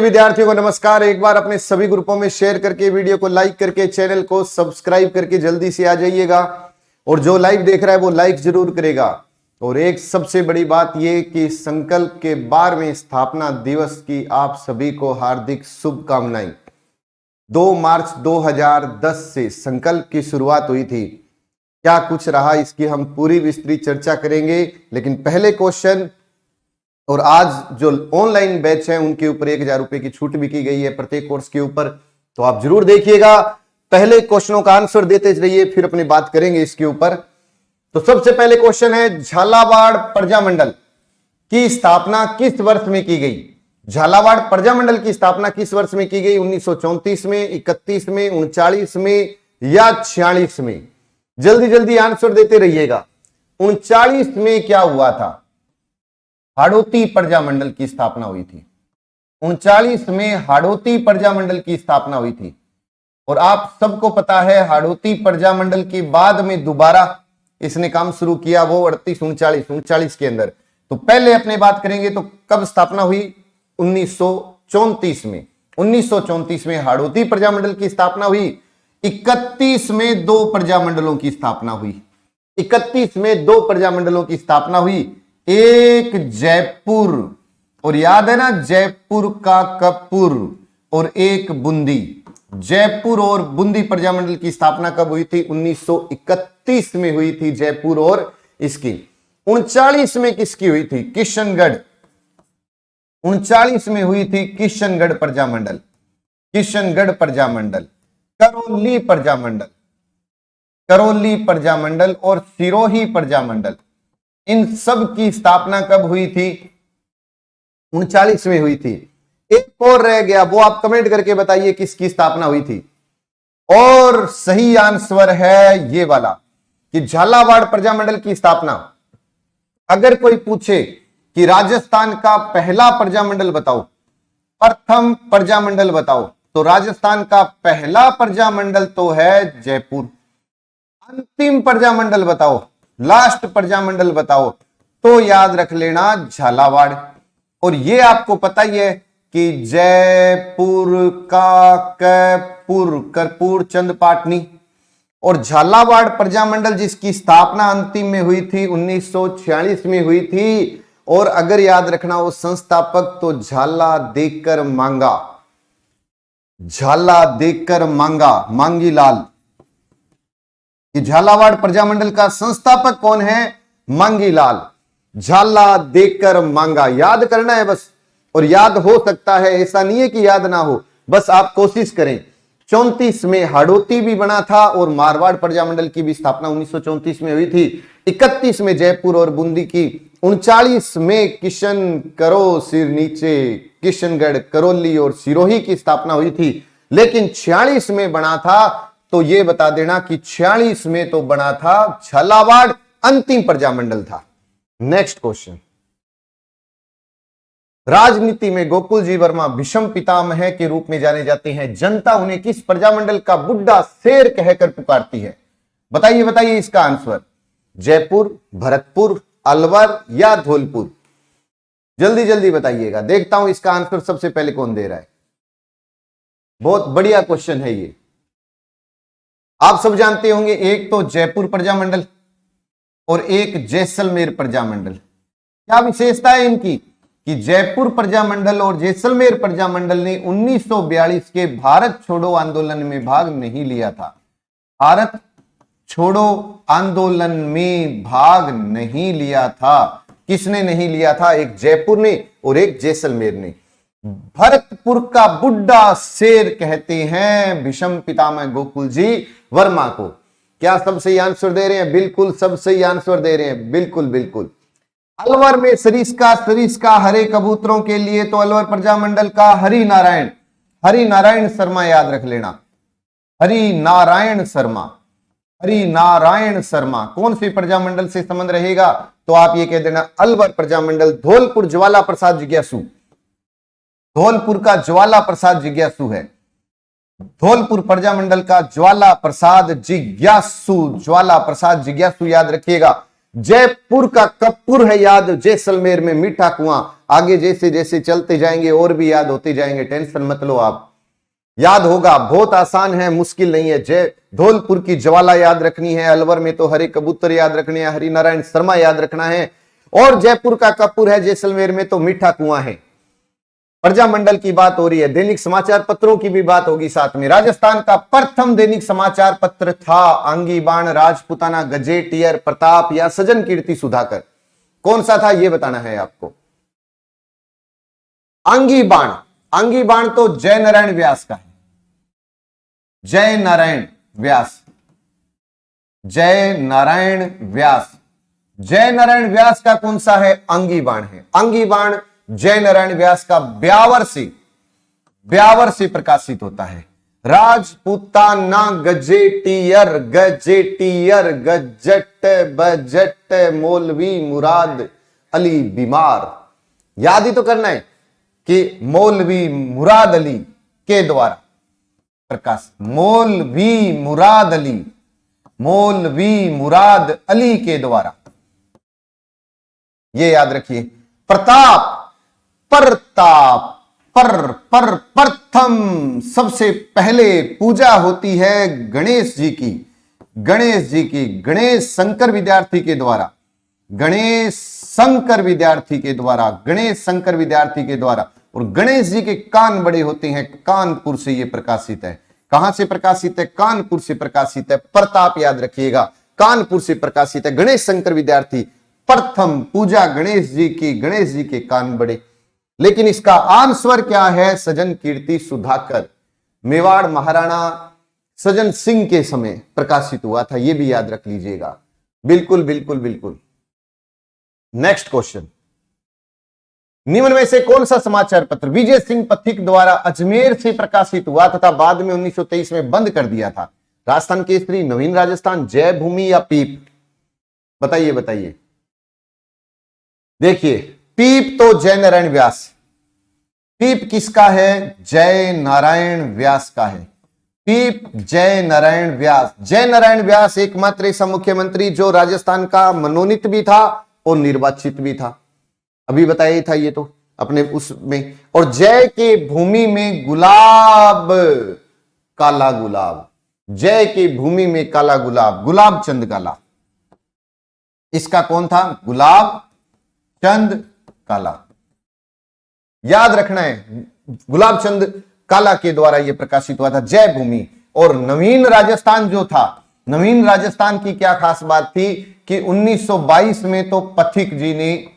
विद्यार्थियों को नमस्कार। एक बार अपने सभी ग्रुपों में शेयर करके, वीडियो को लाइक करके, चैनल को सब्सक्राइब करके जल्दी से आ जाइएगा। और जो लाइव देख रहा है वो लाइक जरूर करेगा। और एक सबसे बड़ी बात यह कि संकल्प के 12वें स्थापना दिवस की आप सभी को हार्दिक शुभकामनाएं। 2 मार्च 2010 से संकल्प की शुरुआत हुई थी। क्या कुछ रहा इसकी हम पूरी विस्तृत चर्चा करेंगे। लेकिन पहले क्वेश्चन, और आज जो ऑनलाइन बैच है उनके ऊपर 1000 रुपए की छूट भी की गई है प्रत्येक कोर्स के ऊपर, तो आप जरूर देखिएगा। पहले क्वेश्चनों का आंसर देते रहिए, फिर अपनी बात करेंगे इसके ऊपर। तो सबसे पहले क्वेश्चन है, झालावाड़ प्रजामंडल की स्थापना किस वर्ष में की गई? झालावाड़ प्रजामंडल की स्थापना किस वर्ष में की गई? 1934 में, 31 में, 39 में या 46 में? जल्दी जल्दी आंसर देते रहिएगा। 39 में क्या हुआ था? हाड़ौती प्रजामंडल की स्थापना हुई थी। 39 में हाड़ौती प्रजामंडल की स्थापना हुई थी। और आप सबको पता है हाड़ौती प्रजामंडल के बाद में दोबारा इसने काम शुरू किया, वो 38-39 के अंदर। तो पहले अपने बात करेंगे तो कब स्थापना हुई? 1934 में। 1934 में हाड़ौती प्रजामंडल की स्थापना हुई। 31 में 2 प्रजामंडलों की स्थापना हुई। 31 में 2 प्रजामंडलों की स्थापना हुई। एक जयपुर, और याद है ना, जयपुर का कपूर, और एक बूंदी। जयपुर और बूंदी प्रजामंडल की स्थापना कब हुई थी? 1931 में हुई थी जयपुर और इसकी। 39 में किसकी हुई थी? किशनगढ़। 39 में हुई थी किशनगढ़ प्रजामंडल। किशनगढ़ प्रजामंडल, करौली प्रजामंडल, करौली प्रजामंडल और सिरोही प्रजामंडल, इन सब की स्थापना कब हुई थी? 39 में हुई थी। एक और रह गया, वो आप कमेंट करके बताइए किसकी स्थापना हुई थी। और सही आंसर है ये वाला कि झालावाड़ प्रजामंडल की स्थापना। अगर कोई पूछे कि राजस्थान का पहला प्रजामंडल बताओ, प्रथम प्रजामंडल बताओ, तो राजस्थान का पहला प्रजामंडल तो है जयपुर। अंतिम प्रजामंडल बताओ, लास्ट प्रजामंडल बताओ, तो याद रख लेना झालावाड़। और ये आपको पता ही है कि जयपुर का कर्पूर चंद पाटनी, और झालावाड़ प्रजामंडल जिसकी स्थापना अंतिम में हुई थी 1946 में हुई थी। और अगर याद रखना वो संस्थापक तो झाला देकर मांगा, झाला देकर मांगा, मांगी लाल। झालावाड़ प्रजामंडल का संस्थापक कौन है? मांगी लाल। झाला देकर मांगा, याद करना है बस। और याद हो सकता है, ऐसा नहीं है कि याद ना हो, बस आप कोशिश करें। 34 में हाड़ौती भी बना था और मारवाड़ प्रजामंडल की भी स्थापना 1934 में हुई थी। 31 में जयपुर और बूंदी की। 39 में किशन करो सिर नीचे, किशनगढ़, करौली और सिरोही की स्थापना हुई थी। लेकिन 46 में बना था, तो यह बता देना कि 46 में तो बना था झालावाड़, अंतिम प्रजामंडल था। नेक्स्ट क्वेश्चन, राजनीति में गोकुल जी वर्मा भीष्म पितामह के रूप में जाने जाते हैं। जनता उन्हें किस प्रजामंडल का बुड्ढा शेर कहकर पुकारती है? बताइए बताइए इसका आंसर। जयपुर, भरतपुर, अलवर या धौलपुर? जल्दी जल्दी बताइएगा, देखता हूं इसका आंसर सबसे पहले कौन दे रहा है। बहुत बढ़िया क्वेश्चन है ये। आप सब जानते होंगे, एक तो जयपुर प्रजामंडल और एक जैसलमेर प्रजामंडल। क्या विशेषता है इनकी कि जयपुर प्रजामंडल और जैसलमेर प्रजामंडल ने 1942 के भारत छोड़ो आंदोलन में भाग नहीं लिया था। भारत छोड़ो आंदोलन में भाग नहीं लिया था। किसने नहीं लिया था? एक जयपुर ने और एक जैसलमेर ने। भरतपुर का बुड्ढा शेर कहते हैं भीष्म पितामह गोकुल जी वर्मा को। क्या सब सही आंसर दे रहे हैं? बिल्कुल सब सही आंसर दे रहे हैं, बिल्कुल बिल्कुल। अलवर में सरिस्का हरे कबूतरों के लिए तो अलवर प्रजामंडल का हरि नारायण शर्मा याद रख लेना। हरि नारायण शर्मा कौन सी प्रजामंडल से संबंध रहेगा? तो आप ये कह देना अलवर प्रजामंडल। धौलपुर ज्वाला प्रसाद जिज्ञासु, धौलपुर का ज्वाला प्रसाद जिज्ञासु है। धौलपुर प्रजामंडल का ज्वाला प्रसाद जिज्ञासु याद रखिएगा। जयपुर का कपूर है याद, जैसलमेर में मीठा कुआं, आगे जैसे जैसे चलते जाएंगे और भी याद होते जाएंगे, टेंशन मत लो आप, याद होगा, बहुत आसान है, मुश्किल नहीं है। जय धौलपुर की ज्वाला याद रखनी है, अलवर में तो हरे कबूतर याद रखने हैं, हरिनारायण शर्मा याद रखना है, और जयपुर का कपूर है, जैसलमेर में तो मीठा कुआं है। प्रजामंडल की बात हो रही है, दैनिक समाचार पत्रों की भी बात होगी साथ में। राजस्थान का प्रथम दैनिक समाचार पत्र था आंगी बाण, राजपुताना, गजेटियर, प्रताप या सजन कीर्ति सुधाकर? कौन सा था ये बताना है आपको। आंगी बाण, आंगी बाण तो जय नारायण व्यास का है, जय नारायण व्यास, जय नारायण व्यास, जय नारायण व्यास का कौन सा है, आंगी बाण है। आंगी बाण जय नारायण व्यास का ब्यावर से प्रकाशित होता है। Rajputana, gazetteer, gazetteer, gazette budget, मौलवी मुराद अली बीमार, याद ही तो करना है कि मौलवी मुराद अली के द्वारा प्रकाश, मौलवी मुराद अली, मौलवी मुराद अली के द्वारा, ये याद रखिए। प्रताप, प्रताप, प्रथम सबसे पहले पूजा होती है गणेश जी की, गणेश जी की, गणेश शंकर विद्यार्थी के द्वारा, गणेश शंकर विद्यार्थी के द्वारा, गणेश शंकर विद्यार्थी के द्वारा। और गणेश जी के कान बड़े होते हैं, कानपुर से ये प्रकाशित है। कहां से प्रकाशित है, कानपुर से प्रकाशित है। प्रताप याद रखिएगा, कानपुर से प्रकाशित है। गणेश शंकर विद्यार्थी, प्रथम पूजा गणेश जी की, गणेश जी के कान बड़े। लेकिन इसका आंसर क्या है, सजन कीर्ति सुधाकर, मेवाड़ महाराणा सजन सिंह के समय प्रकाशित हुआ था, यह भी याद रख लीजिएगा। बिल्कुल बिल्कुल बिल्कुल। नेक्स्ट क्वेश्चन, निम्न में से कौन सा समाचार पत्र विजय सिंह पथिक द्वारा अजमेर से प्रकाशित हुआ तथा बाद में 1923 में बंद कर दिया था? राजस्थान केसरी, नवीन राजस्थान, जय भूमि या पीप? बताइए बताइए। देखिए, पीप तो जय नारायण व्यास, पीप किसका है, जय नारायण व्यास का है। पीप जय नारायण व्यास, जय नारायण व्यास एकमात्र ऐसा मुख्यमंत्री जो राजस्थान का मनोनीत भी था और निर्वाचित भी था, अभी बताया था ये तो अपने उसमें। और जय के भूमि में गुलाब, काला गुलाब, जय के भूमि में काला गुलाब, गुलाब चंद काला, इसका कौन था, गुलाब चंद काला, याद रखना है। गुलाब चंद काला के द्वारा यह प्रकाशित हुआ था जय भूमि। और नवीन राजस्थान जो था, नवीन राजस्थान की क्या खास बात थी कि 1922 में तो पथिक जी ने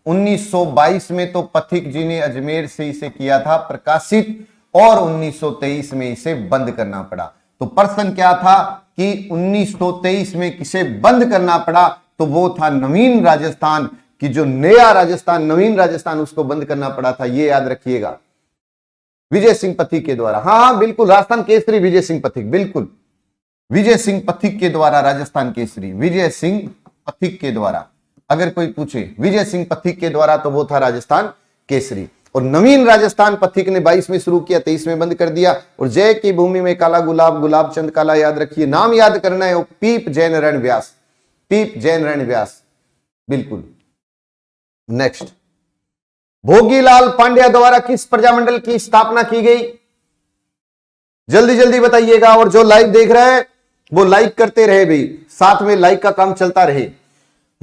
1922 में तो पथिक जी ने अजमेर से इसे किया था प्रकाशित, और 1923 में इसे बंद करना पड़ा। तो प्रश्न क्या था कि 1923 में किसे बंद करना पड़ा, तो वो था नवीन राजस्थान की, जो नया राजस्थान, नवीन राजस्थान, उसको बंद करना पड़ा था, ये याद रखिएगा, विजय सिंह पथिक के द्वारा। हाँ बिल्कुल, राजस्थान केसरी विजय सिंह पथिक, बिल्कुल विजय सिंह पथिक के द्वारा राजस्थान केसरी, विजय सिंह पथिक के द्वारा। अगर कोई पूछे विजय सिंह पथिक के द्वारा, तो वो था राजस्थान केसरी। और नवीन राजस्थान पथिक ने 22 में शुरू किया, 23 में बंद कर दिया। और जय की भूमि में काला गुलाब, गुलाब चंद काला, याद रखिए, नाम याद करना है, पीप जय नारायण व्यास, पीप जय नारायण व्यास, बिल्कुल। नेक्स्ट, भोगीलाल पांड्या द्वारा किस प्रजामंडल की स्थापना की गई? जल्दी जल्दी बताइएगा। और जो लाइव देख रहे हैं वो लाइक करते रहे भी, साथ में लाइक का काम चलता रहे।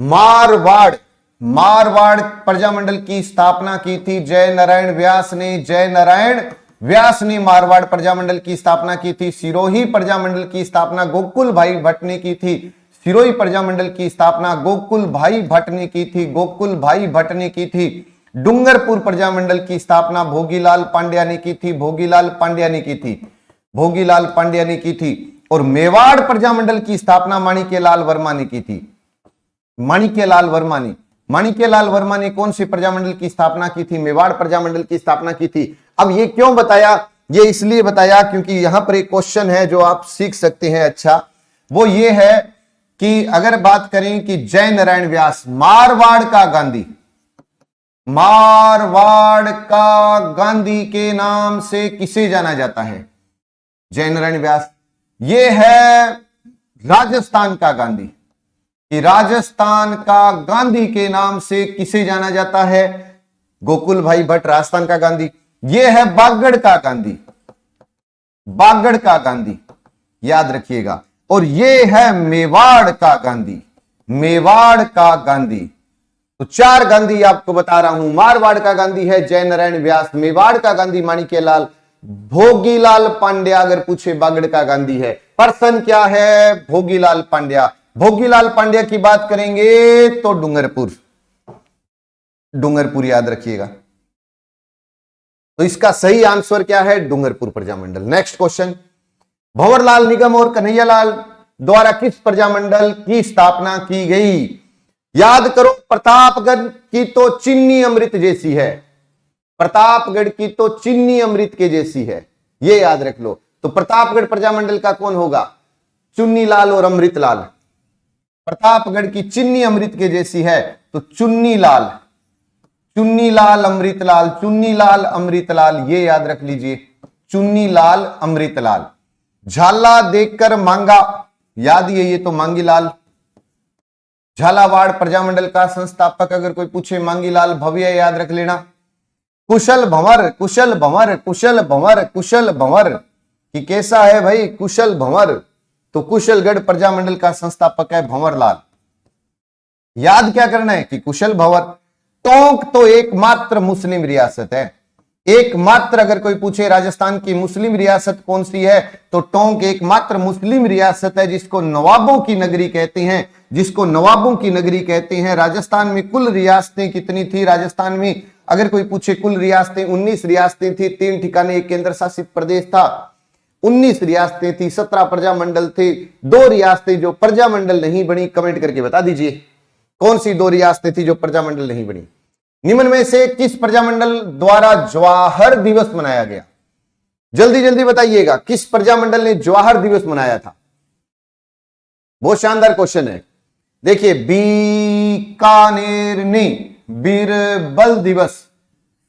मारवाड़, मारवाड़ प्रजामंडल की स्थापना की थी जय नारायण व्यास ने, जय नारायण व्यास ने मारवाड़ प्रजामंडल की स्थापना की थी। सिरोही प्रजामंडल की स्थापना गोकुल भाई भट्ट ने की थी, सिरोही प्रजामंडल की स्थापना गोकुल भाई भट्ट ने की थी, गोकुल भाई भट्ट ने की थी। डूंगरपुर प्रजामंडल की स्थापना भोगीलाल पांड्या ने की थी, भोगीलाल पांड्या ने की थी, भोगीलाल पांड्या ने की थी। और मेवाड़ प्रजामंडल की स्थापना माणिक्यलाल वर्मा ने की थी, माणिक्यलाल वर्मा ने। माणिक्यलाल वर्मा ने कौन सी प्रजामंडल की स्थापना की थी? मेवाड़ प्रजामंडल की स्थापना की थी। अब ये क्यों बताया? ये इसलिए बताया क्योंकि यहां पर एक क्वेश्चन है जो आप सीख सकते हैं। अच्छा, वो ये है कि अगर बात करें कि जय नारायण व्यास मारवाड़ का गांधी, मारवाड़ का गांधी के नाम से किसे जाना जाता है? जय नारायण व्यास। ये है राजस्थान का गांधी, कि राजस्थान का गांधी के नाम से किसे जाना जाता है? गोकुल भाई भट्ट राजस्थान का गांधी। ये है बागड़ का गांधी, बागड़ का गांधी, याद रखिएगा। और ये है मेवाड़ का गांधी, मेवाड़ का गांधी। तो 4 गांधी आपको बता रहा हूं। मारवाड़ का गांधी है जय नारायण व्यास, मेवाड़ का गांधी माणिक्यलाल, भोगीलाल पांड्या अगर पूछे बागड़ का गांधी है। पर्सन क्या है? भोगीलाल पांड्या। भोगीलाल पांड्या की बात करेंगे तो डूंगरपुर, डूंगरपुर याद रखिएगा। तो इसका सही आंसर क्या है? डूंगरपुर प्रजामंडल। नेक्स्ट क्वेश्चन, भंवरलाल निगम और कन्हैयालाल द्वारा किस प्रजामंडल की स्थापना की गई? याद करो, प्रतापगढ़ की तो चीनी अमृत जैसी है, प्रतापगढ़ की तो चीनी अमृत के जैसी है, ये याद रख लो। तो प्रतापगढ़ प्रजामंडल का कौन होगा? चुन्नीलाल और अमृतलाल। प्रतापगढ़ की चीनी अमृत के जैसी है तो चुन्नीलाल, चुन्नीलाल अमृतलाल, चुन्नीलाल अमृतलाल, ये याद रख लीजिए, चुन्नीलाल अमृतलाल। झाला देखकर मांगा, याद ही है ये तो मांगीलाल। झालावाड़ प्रजामंडल का संस्थापक अगर कोई पूछे मांगीलाल भव्य, याद रख लेना। कुशल भंवर, कुशल भंवर, कुशल भंवर, कुशल भंवर कि कैसा है भाई कुशल भंवर? तो कुशलगढ़ प्रजामंडल का संस्थापक है भंवरलाल। याद क्या करना है कि कुशल भंवर। टोंक तो एकमात्र मुस्लिम रियासत है, एकमात्र अगर कोई पूछे राजस्थान की मुस्लिम रियासत कौन सी है तो टोंक एकमात्र मुस्लिम रियासत है जिसको नवाबों की नगरी कहते हैं, जिसको नवाबों की नगरी कहते हैं। राजस्थान में कुल रियासतें कितनी थी? राजस्थान में अगर कोई पूछे कुल रियासतें 19 रियासतें थी, 3 ठिकाने, एक केंद्र शासित प्रदेश था। 19 रियासतें थी, 17 प्रजामंडल थे। 2 रियासतें जो प्रजामंडल नहीं बनी, कमेंट करके बता दीजिए कौन सी 2 रियासतें थी जो प्रजामंडल नहीं बनी। निम्न में से किस प्रजामंडल द्वारा जवाहर दिवस मनाया गया? जल्दी जल्दी बताइएगा, किस प्रजामंडल ने जवाहर दिवस मनाया था? बहुत शानदार क्वेश्चन है। देखिए, बीकानेर ने बीरबल दिवस,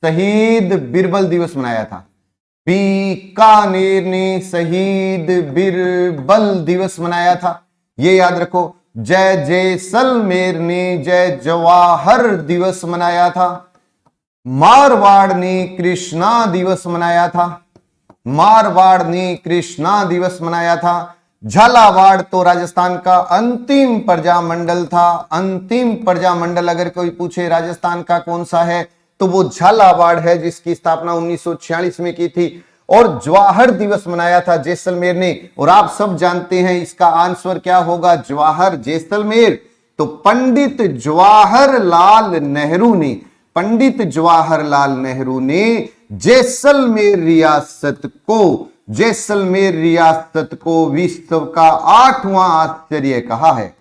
शहीद बीरबल दिवस मनाया था। बीकानेर ने शहीद बीरबल दिवस मनाया था, ये याद रखो। जय जैसलमेर ने जय जवाहर दिवस मनाया था। मारवाड़ ने कृष्णा दिवस मनाया था, मारवाड़ ने कृष्णा दिवस मनाया था। झालावाड़ तो राजस्थान का अंतिम प्रजामंडल था, अंतिम प्रजामंडल अगर कोई पूछे राजस्थान का कौन सा है तो वो झालावाड़ है जिसकी स्थापना 1946 में की थी। और जवाहर दिवस मनाया था जैसलमेर ने। और आप सब जानते हैं इसका आंसर क्या होगा? जवाहर जैसलमेर। तो पंडित जवाहरलाल नेहरू ने, पंडित जवाहरलाल नेहरू ने जैसलमेर रियासत को, जैसलमेर रियासत को विश्व का 8वां आश्चर्य कहा है,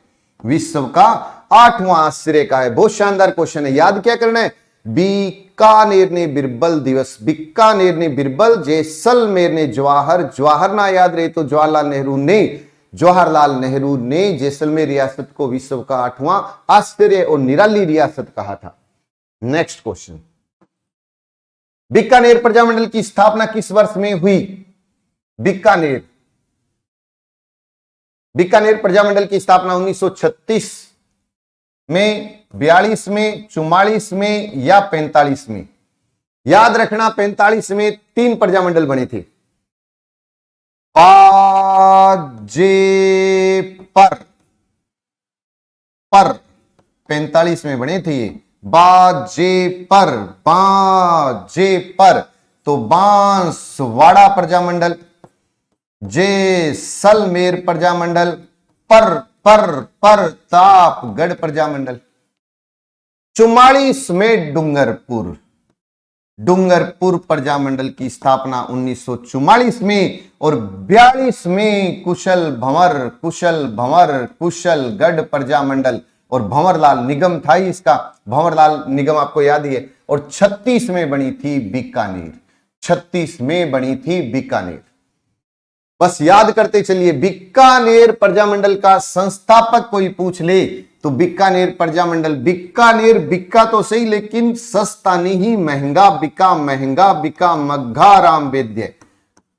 विश्व का 8वां आश्चर्य कहा है। बहुत शानदार क्वेश्चन है, याद क्या करना है? बीकानेर ने बीरबल दिवस, बीकानेर ने बीरबल, जैसलमेर ने जवाहर, जवाहर ना याद रहे तो जवाहरलाल नेहरू ने, जवाहरलाल नेहरू ने जैसलमेर रियासत को विश्व का 8वां आश्चर्य और निराली रियासत कहा था। नेक्स्ट क्वेश्चन, बीकानेर प्रजामंडल की स्थापना किस वर्ष में हुई? बीकानेर, बीकानेर प्रजामंडल की स्थापना 1936 में, 42 में, 44 में या 45 में? याद रखना 45 में 3 प्रजामंडल बने थे। बाजेपर, पर 45 में बने थे ये, बाजेपर, बाजेपर। तो बांसवाड़ा प्रजामंडल, जैसलमेर प्रजामंडल, प्रतापगढ़ प्रजामंडल। 44 में डूंगरपुर, डूंगरपुर प्रजामंडल की स्थापना 1944 में। और 42 में कुशल भंवर, कुशल भंवर, कुशलगढ़ प्रजामंडल। और भंवरलाल निगम था ही इसका, भंवरलाल निगम आपको याद ही है। और 36 में बनी थी बीकानेर, 36 में बनी थी बीकानेर। बस याद करते चलिए। बीकानेर प्रजामंडल का संस्थापक कोई पूछ ले तो बीकानेर प्रजामंडल, बीकानेर बिका तो सही लेकिन सस्ता नहीं, महंगा बिका, महंगा बिका मघाराम वैद्य,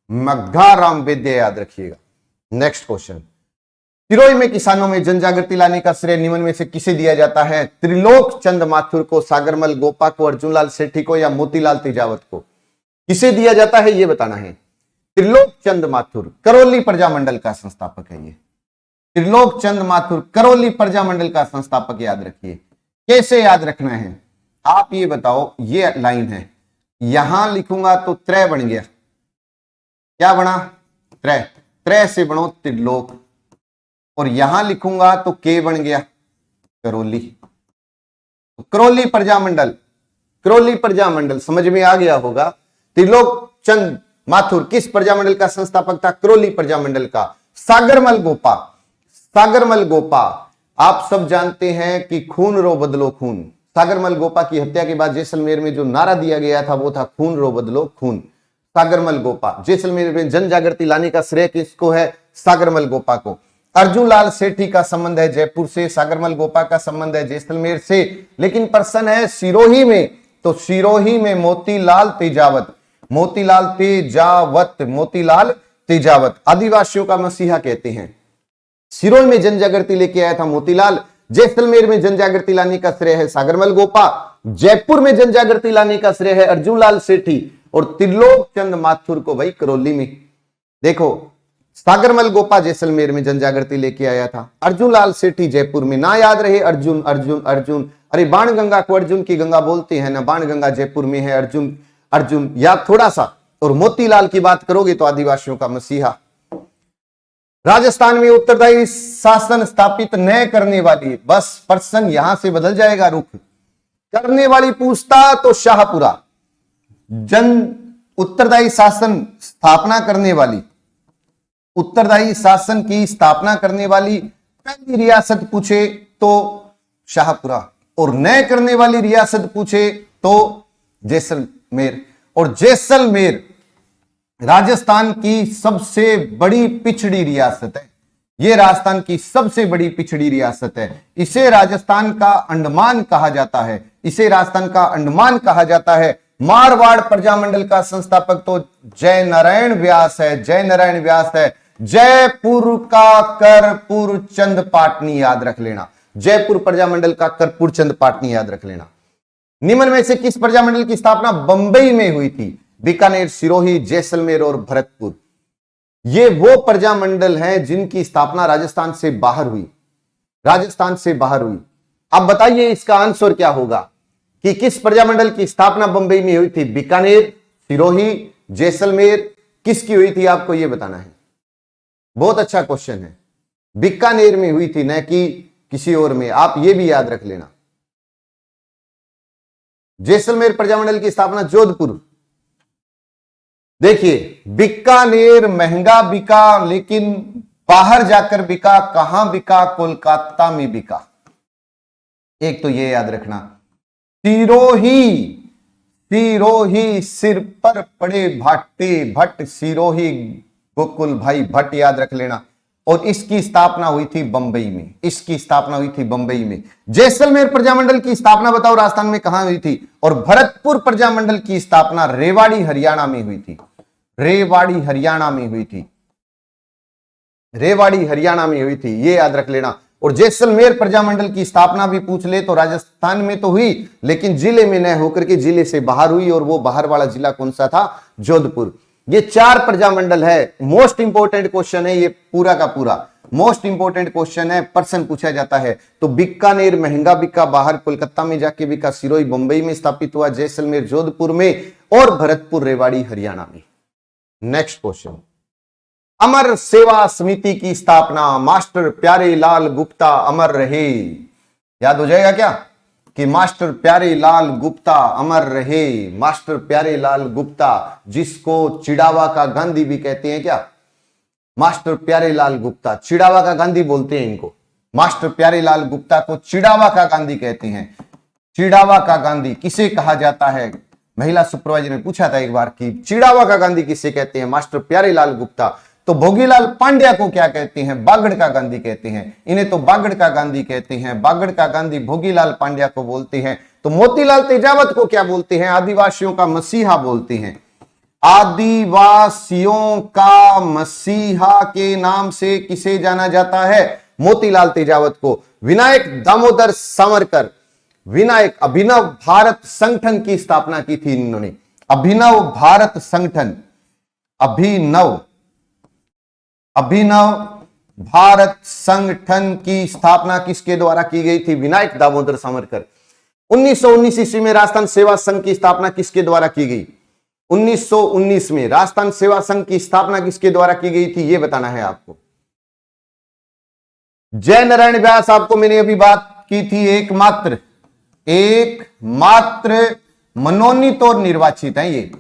मघाराम वैद्य याद रखिएगा। नेक्स्ट क्वेश्चन, सिरोही में किसानों में जन जागृति लाने का श्रेय निम्न में से किसे दिया जाता है? त्रिलोक चंद माथुर को, सागरमल गोपा को, अर्जुनलाल सेठी को या मोतीलाल तेजावत को? किसे दिया जाता है ये बताना है। त्रिलोक चंद माथुर करौली प्रजामंडल का संस्थापक है। ये त्रिलोक चंद माथुर करौली प्रजामंडल का संस्थापक, याद रखिए। कैसे याद रखना है आप ये बताओ। ये लाइन है, यहां लिखूंगा तो त्रय बन गया, क्या बना? त्रय। त्रय से बनो त्रिलोक, और यहां लिखूंगा तो के बन गया करौली। करौली प्रजामंडल, करौली प्रजामंडल समझ में आ गया होगा। त्रिलोक चंद माथुर किस प्रजामंडल का संस्थापक था? करौली प्रजामंडल का। सागरमल गोपा, सागरमल गोपा आप सब जानते हैं कि खून रो बदलो खून। सागरमल गोपा की हत्या के बाद जैसलमेर में जो नारा दिया गया था वो था खून रो बदलो खून। सागरमल गोपा, जैसलमेर में जन जागृति लाने का श्रेय किसको है? सागरमल गोपा को। अर्जुनलाल सेठी का संबंध है जयपुर से, सागरमल गोपा का संबंध है जैसलमेर से, लेकिन प्रश्न है सिरोही में, तो सिरोही में मोतीलाल तेजावत, मोतीलाल तेजावत, मोतीलाल तेजावत आदिवासियों का मसीहा कहते हैं। सिरोही में जन जागृति लेके आया था मोतीलाल, जैसलमेर में जन जागृति लाने का श्रेय है सागरमल गोपा, जयपुर में जन जागृति लाने का श्रेय है अर्जुनलाल सेठी, और त्रिलोक चंद माथुर को भाई करौली में। देखो, सागरमल गोपा जैसलमेर में जन जागृति लेके आया था, अर्जुनलाल सेठी जयपुर में। ना याद रहे अर्जुन अर्जुन अर्जुन, अरे बाणगंगा को अर्जुन की गंगा बोलते हैं ना, बाणगंगा जयपुर में है, अर्जुन अर्जुन याद थोड़ा सा। और मोतीलाल की बात करोगे तो आदिवासियों का मसीहा। राजस्थान में उत्तरदायी शासन स्थापित न करने वाली, बस पर्सन यहां से बदल जाएगा रुख, करने वाली पूछता तो शाहपुरा। जन उत्तरदायी शासन स्थापना करने वाली, उत्तरदायी शासन की स्थापना करने वाली पहली रियासत पूछे तो शाहपुरा, और न करने वाली रियासत पूछे तो जैसलमेर। और जैसलमेर राजस्थान की सबसे बड़ी पिछड़ी रियासत है। यह राजस्थान की सबसे बड़ी पिछड़ी रियासत है। इसे राजस्थान का अंडमान कहा जाता है, इसे राजस्थान का अंडमान कहा जाता है। मारवाड़ प्रजामंडल का संस्थापक तो जय नारायण व्यास है, जय नारायण व्यास है। जयपुर का करपुर चंद पाटनी याद रख लेना, जयपुर प्रजामंडल का करपुर चंद पाटनी याद रख लेना। निम्न में से किस प्रजामंडल की स्थापना बंबई में हुई थी? बीकानेर, सिरोही, जैसलमेर और भरतपुर। ये वो प्रजामंडल हैं जिनकी स्थापना राजस्थान से बाहर हुई, राजस्थान से बाहर हुई। अब बताइए इसका आंसर क्या होगा कि किस प्रजामंडल की स्थापना बंबई में हुई थी? बीकानेर, सिरोही, जैसलमेर, किसकी हुई थी आपको यह बताना है। बहुत अच्छा क्वेश्चन है। बीकानेर में हुई थी, न कि किसी और में, आप ये भी याद रख लेना। जैसलमेर प्रजामंडल की स्थापना जोधपुर। देखिए, बीकानेर महंगा बिका, लेकिन बाहर जाकर बिका। कहां बिका? कोलकाता में बिका। एक तो ये याद रखना। सिरोही, सिरोही सिर पर पड़े भाटे भट्ट, सिरोही गोकुल भाई भट्ट याद रख लेना। और इसकी स्थापना हुई थी बंबई में, इसकी स्थापना हुई थी बंबई में। जैसलमेर प्रजामंडल की स्थापना बताओ राजस्थान में कहां हुई थी? और भरतपुर प्रजामंडल की स्थापना रेवाड़ी हरियाणा में हुई थी, रेवाड़ी हरियाणा में हुई थी, रेवाड़ी हरियाणा में हुई थी, ये याद रख लेना। और जैसलमेर प्रजामंडल की स्थापना भी पूछ ले तो राजस्थान में तो हुई, लेकिन जिले में न होकर के जिले से बाहर हुई, और वो बाहर वाला जिला कौन सा था? जोधपुर। ये 4 प्रजामंडल है। मोस्ट इंपोर्टेंट क्वेश्चन है ये, पूरा का पूरा मोस्ट इंपोर्टेंट क्वेश्चन है, प्रश्न पूछा जाता है। तो बीकानेर महंगा बिका, बाहर कोलकाता में जाके बिका, सिरोही बंबई में स्थापित हुआ, जैसलमेर जोधपुर में, और भरतपुर रेवाड़ी हरियाणा में। नेक्स्ट क्वेश्चन, अमर सेवा समिति की स्थापना मास्टर प्यारे लाल गुप्ता अमर रहे। याद हो जाएगा क्या कि मास्टर प्यारे लाल गुप्ता अमर रहे। मास्टर प्यारे लाल गुप्ता, जिसको चिड़ावा का गांधी भी कहते हैं क्या? मास्टर प्यारे लाल गुप्ता, चिड़ावा का गांधी बोलते हैं इनको। मास्टर प्यारे लाल गुप्ता को चिड़ावा का गांधी कहते हैं। चिड़ावा का गांधी किसे कहा जाता है? महिला सुपरवाइजर ने पूछा था एक बार कि चिड़ावा का गांधी किसे कहते हैं? मास्टर प्यारे लाल गुप्ता। तो भोगीलाल पांड्या को क्या कहते हैं? बागड़ का गांधी कहते हैं। इन्हें तो बागड़ का गांधी कहते हैं। बागड़ का गांधी भोगीलाल पांड्या को बोलते हैं। तो मोतीलाल तेजावत को क्या बोलते हैं? आदिवासियों का मसीहा बोलते हैं। आदिवासियों का मसीहा के नाम से किसे जाना जाता है? मोतीलाल तेजावत को। विनायक दामोदर सावरकर, विनायक अभिनव भारत संगठन की स्थापना की थी इन्होंने। अभिनव भारत संगठन, अभिनव भारत संगठन की स्थापना किसके द्वारा की गई थी? विनायक दामोदर सावरकर। 1919 ईस्वी में राजस्थान सेवा संघ की स्थापना किसके द्वारा की गई? 1919 में राजस्थान सेवा संघ की स्थापना किसके द्वारा की गई थी, यह बताना है आपको। जय नारायण व्यास, आपको मैंने अभी बात की थी, एकमात्र मनोनीत और निर्वाचित है ये।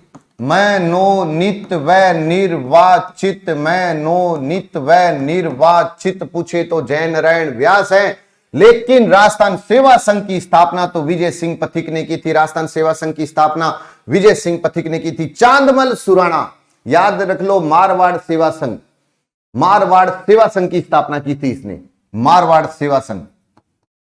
मनोनीत व निर्वाचित, मनोनीत व निर्वाचित पूछे तो जय नारायण व्यास है। लेकिन राजस्थान सेवा संघ की स्थापना तो विजय सिंह पथिक ने की थी। राजस्थान सेवा संघ की स्थापना विजय सिंह पथिक ने की थी। चांदमल सुराणा, याद रख लो, मारवाड़ सेवा संघ, मारवाड़ सेवा संघ की स्थापना की थी इसने। मारवाड़ सेवा संघ,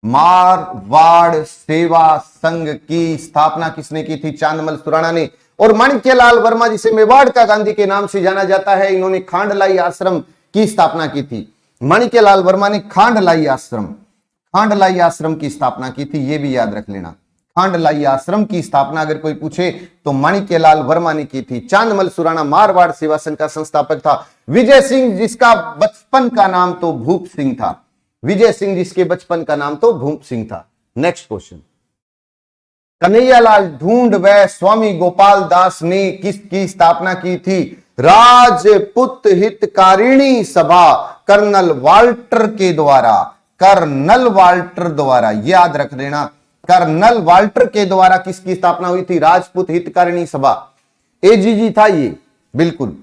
मारवाड़ सेवा संघ की स्थापना किसने की थी? चांदमल सुराणा ने। और माणिक्यलाल वर्मा, जिसे मेवाड़ का गांधी के नाम से जाना जाता है, इन्होंने खांडलाई आश्रम की स्थापना की थी। माणिक्यलाल वर्मा ने खांडलाई आश्रम की स्थापना की थी, यह भी याद रख लेना। खांडलाई आश्रम की स्थापना अगर कोई पूछे तो माणिक्यलाल वर्मा ने की थी। चांदमल सुराणा मारवाड़ सेवा संघ का संस्थापक था। विजय सिंह, जिसका बचपन का नाम तो भूप सिंह था, विजय सिंह जिसके बचपन का नाम तो भूप सिंह था। नेक्स्ट क्वेश्चन, कन्हैयालाल ढूंढ व स्वामी गोपाल दास ने किसकी स्थापना की थी? राजपूत हितकारिणी सभा, कर्नल वाल्टर के द्वारा, कर्नल वाल्टर द्वारा, याद रख लेना, कर्नल वाल्टर के द्वारा किसकी स्थापना हुई थी? राजपूत हितकारिणी सभा। एजीजी था ये, बिल्कुल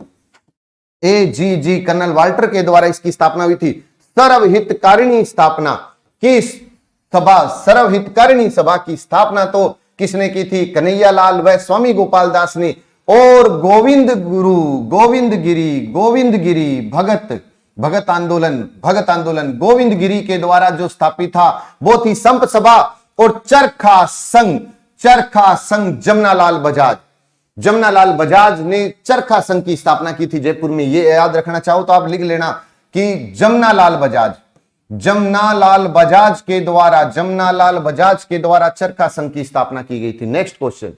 एजीजी, कर्नल वाल्टर के द्वारा इसकी स्थापना हुई थी। सर्वहितकारिणी स्थापना की सभा, सर्वहितकारिणी सभा की स्थापना तो किसने की थी? कन्हैयालाल व स्वामी गोपाल दास ने। और गोविंद गुरु, गोविंदगिरी भगत आंदोलन गोविंद गिरी के द्वारा जो स्थापित था वो थी संप सभा। और चरखा संघ जमनालाल बजाज ने चरखा संघ की स्थापना की थी जयपुर में। ये याद रखना चाहो तो आप लिख लेना कि जमनालाल बजाज के द्वारा चरखा संघ की स्थापना की गई थी। नेक्स्ट क्वेश्चन,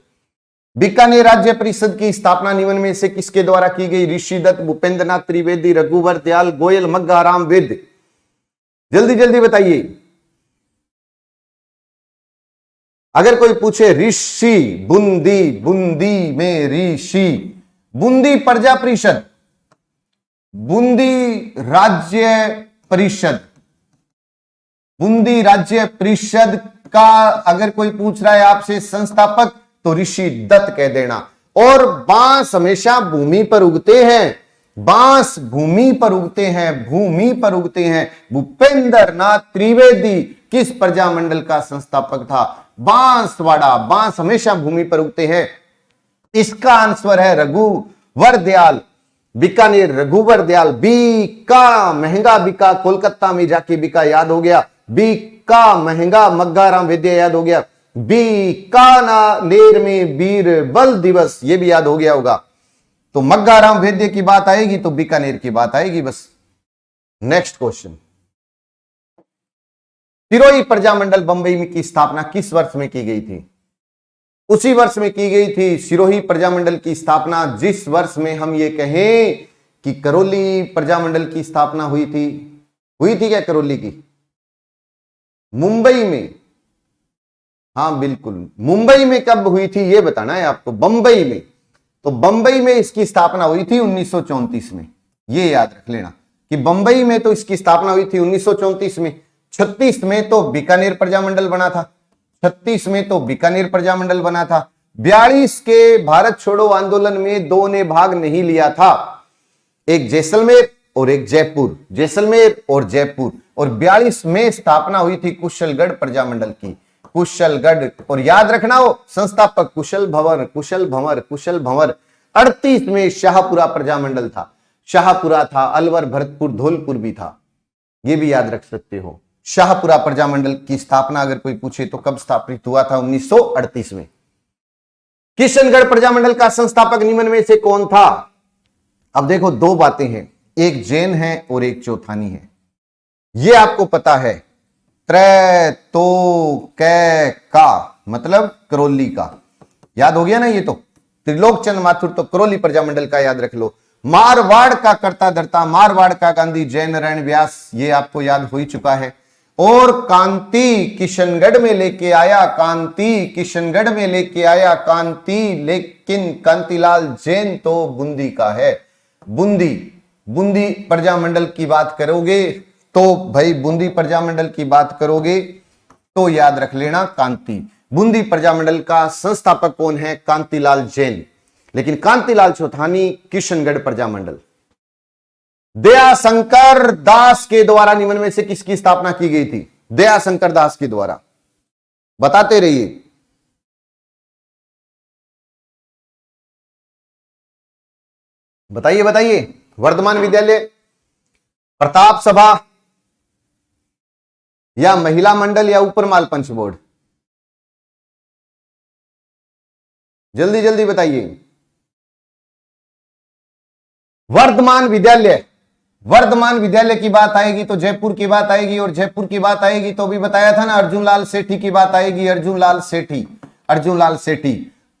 बीकानेर राज्य परिषद की स्थापना निम्न में से किसके द्वारा की गई? ऋषिदत्त, भूपेंद्रनाथ त्रिवेदी, रघुवर दयाल गोयल, मग्गाराम वैद्य। जल्दी जल्दी बताइए। अगर कोई पूछे ऋषि, बूंदी में ऋषि, बूंदी प्रजा परिषद, बूंदी राज्य परिषद का अगर कोई पूछ रहा है आपसे संस्थापक तो ऋषि दत्त कह देना। और बांस हमेशा भूमि पर उगते हैं, बांस भूमि पर उगते हैं। भूपेंद्र नाथ त्रिवेदी किस प्रजामंडल का संस्थापक था? बांसवाड़ा, बांस हमेशा भूमि पर उगते हैं। इसका आंसर है रघुवर दयाल, बीकानेर रघुवर दयाल। बीका महंगा बिका, कोलकाता में जाके बिका, याद हो गया। बीका महंगा, मग्गाराम वैद्य याद हो गया। बीकानेर में बीरबल दिवस, ये भी याद हो गया होगा। तो मग्गाराम वैद्य की बात आएगी तो बीकानेर की बात आएगी बस। नेक्स्ट क्वेश्चन, सिरोही प्रजामंडल बंबई में की स्थापना किस वर्ष में की गई थी? उसी वर्ष में की गई थी सिरोही प्रजामंडल की स्थापना जिस वर्ष में हम ये कहें कि करौली प्रजामंडल की स्थापना हुई थी क्या करौली की? मुंबई में, हाँ बिल्कुल, मुंबई में कब हुई थी ये बताना है आपको। बंबई में, तो बंबई में इसकी स्थापना हुई थी 1934 में, ये याद रख लेना कि बंबई में तो इसकी स्थापना हुई थी 1934 में। 36 में तो बीकानेर प्रजामंडल बना था, 36 में तो बीकानेर प्रजामंडल बना था। 42 के भारत छोड़ो आंदोलन में दो ने भाग नहीं लिया था, एक जैसलमेर और एक जयपुर, जैसलमेर और जयपुर। और 42 में स्थापना हुई थी कुशलगढ़ प्रजामंडल की, कुशलगढ़। और याद रखना हो संस्थापक कुशल भंवर। 38 में शाहपुरा प्रजामंडल था, शाहपुरा था, अलवर, भरतपुर, धौलपुर भी था, ये भी याद रख सकते हो। शाहपुरा प्रजामंडल की स्थापना अगर कोई पूछे तो कब स्थापित हुआ था? 1938 में। किशनगढ़ प्रजामंडल का संस्थापक निम्न में से कौन था? अब देखो दो बातें हैं, एक जैन है और एक चौथानी है, यह आपको पता है। त्रै तो कै का मतलब करौली का, याद हो गया ना? ये तो त्रिलोक चंद माथुर तो करौली प्रजामंडल का याद रख लो। मारवाड़ का कर्ता धर्ता, मारवाड़ का गांधी जैन नारायण व्यास, ये आपको याद हो ही चुका है। और कांति किशनगढ़ में लेके आया, कांति किशनगढ़ में लेके आया कांति, लेकिन कांतिलाल जैन तो बूंदी का है। बूंदी, बूंदी प्रजामंडल की बात करोगे तो भाई बूंदी प्रजामंडल की बात करोगे तो याद रख लेना कांति। बूंदी प्रजामंडल का संस्थापक कौन है? कांतिलाल जैन। लेकिन कांतिलाल चौथानी किशनगढ़ प्रजामंडल। दयाशंकर दास के द्वारा निम्न में से किसकी स्थापना की गई थी? दयाशंकर दास के द्वारा, बताते रहिए। बताइए बताइए। वर्धमान विद्यालय, प्रताप सभा, या महिला मंडल, या ऊपरमाल पंच बोर्ड? जल्दी जल्दी बताइए। वर्धमान विद्यालय, वर्धमान विद्यालय की बात आएगी तो जयपुर की बात आएगी, और जयपुर की बात आएगी तो भी बताया था ना अर्जुन लाल सेठी की बात आएगी। अर्जुन लाल सेठी, अर्जुन लाल सेठी।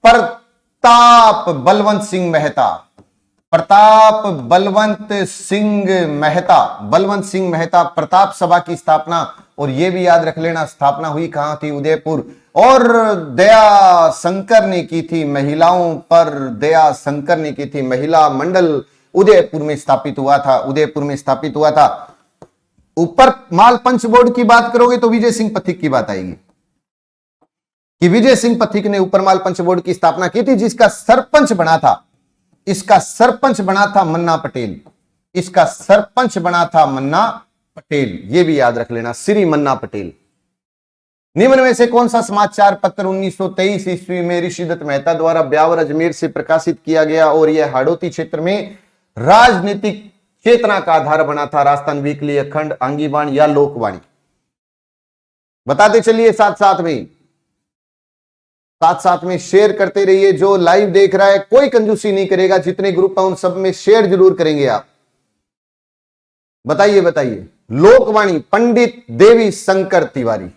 प्रताप बलवंत सिंह मेहता, प्रताप बलवंत सिंह मेहता, बलवंत सिंह मेहता, प्रताप सभा की स्थापना। और यह भी याद रख लेना स्थापना हुई कहां थी? उदयपुर। और दया शंकर ने की थी महिलाओं पर, दया शंकर ने की थी महिला मंडल, उदयपुर में स्थापित हुआ था, उदयपुर में स्थापित हुआ था। ऊपर माल पंच बोर्ड की बात करोगे तो विजय सिंह पथिक की बात आएगी कि विजय सिंह पथिक ने ऊपरमाल पंच बोर्ड की स्थापना की थी, जिसका सरपंच बना था, इसका सरपंच बना था मन्ना पटेल, इसका सरपंच बना था मन्ना पटेल। यह भी याद रख लेना, श्री मन्ना पटेल। निम्न में से कौन सा समाचार पत्र 1923 ईस्वी में ऋषिदत्त मेहता द्वारा ब्यावर अजमेर से प्रकाशित किया गया और यह हाड़ौती क्षेत्र में राजनीतिक चेतना का आधार बना था? राजस्थान वीकली, अखंड, आंगीबाण या लोकवाणी? बताते चलिए साथ साथ में, साथ साथ में शेयर करते रहिए। जो लाइव देख रहा है कोई कंजूसी नहीं करेगा, जितने ग्रुप है उन सब में शेयर जरूर करेंगे आप। बताइए बताइए। लोकवाणी, पंडित देवी शंकर तिवारी,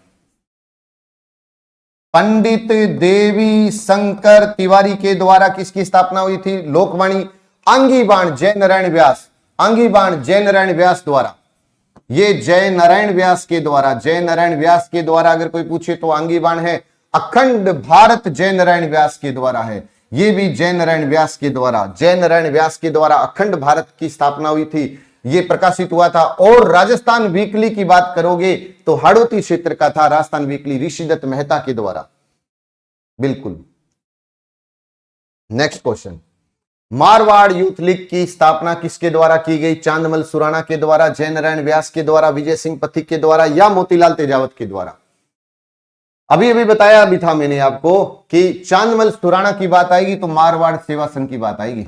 पंडित देवी शंकर तिवारी के द्वारा किसकी स्थापना हुई थी? लोकवाणी। आंगीबाण जय नारायण व्यास, आंगीबाण जय नारायण व्यास द्वारा, ये जय नारायण व्यास के द्वारा, जय नारायण व्यास के द्वारा अगर कोई पूछे तो आंगीबाण है। अखंड भारत जय नारायण व्यास के द्वारा है, ये भी जय नारायण व्यास के द्वारा, जय नारायण व्यास के द्वारा अखंड भारत की स्थापना हुई थी, ये प्रकाशित हुआ था। और राजस्थान वीकली की बात करोगे तो हाड़ौती क्षेत्र का था राजस्थान वीकली, ऋषिदत्त मेहता के द्वारा। बिल्कुल। Next question, Marwar youth league की स्थापना किसके द्वारा की गई? चांदमल सुराणा के द्वारा, जय नारायण व्यास के द्वारा, विजय सिंह पथिक के द्वारा, या मोतीलाल तेजावत के द्वारा? अभी अभी बताया भी था मैंने आपको कि चांदमल सुराणा की बात आएगी तो मारवाड़ सेवा संघ की बात आएगी,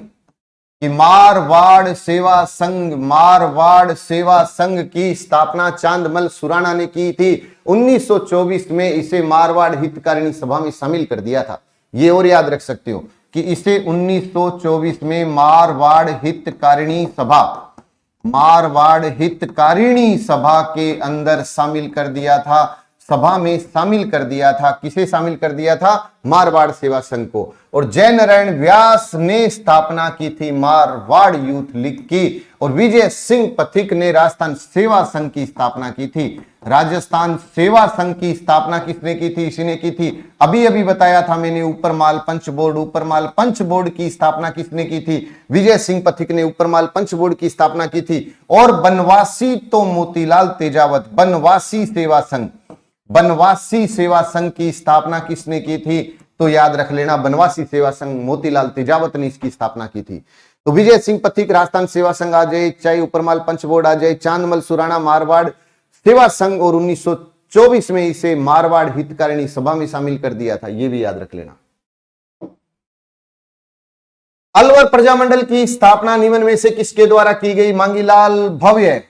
कि मारवाड़ सेवा संघ, मारवाड़ सेवा संघ की स्थापना चांदमल सुराणा ने की थी। 1924 में इसे मारवाड़ हितकारिणी सभा में शामिल कर दिया था। ये और याद रख सकते हो कि इसे 1924 में मारवाड़ हितकारिणी सभा, मारवाड़ हितकारिणी सभा के अंदर शामिल कर दिया था, सभा में शामिल कर दिया था। किसे शामिल कर दिया था? मारवाड़ सेवा संघ को। और जय नारायण व्यास ने स्थापना की थी मारवाड़ यूथ लीग की, और विजय सिंह पथिक ने राजस्थान सेवा संघ की स्थापना की थी। राजस्थान सेवा संघ की स्थापना किसने की थी? इसी ने की थी। अभी अभी बताया था मैंने ऊपरमाल पंच बोर्ड, ऊपरमाल पंच बोर्ड की स्थापना किसने की थी? विजय सिंह पथिक ने ऊपरमाल पंच बोर्ड की स्थापना की थी। और बनवासी तो मोतीलाल तेजावत, बनवासी सेवा संघ, बनवासी सेवा संघ की स्थापना किसने की थी? तो याद रख लेना, बनवासी सेवा संघ मोतीलाल तेजावत ने इसकी स्थापना की थी। तो विजय सिंह पथिक राजस्थान सेवा संघ आ जाए, चाहे ऊपरमाल पंच बोर्ड आ जाए, चांदमल सुराणा मारवाड़ सेवा संघ, और 1924 में इसे मारवाड़ हितकारिणी सभा में शामिल कर दिया था। यह भी याद रख लेना। अलवर प्रजामंडल की स्थापना निम्न में से किसके द्वारा की गई? मांगीलाल भव्य,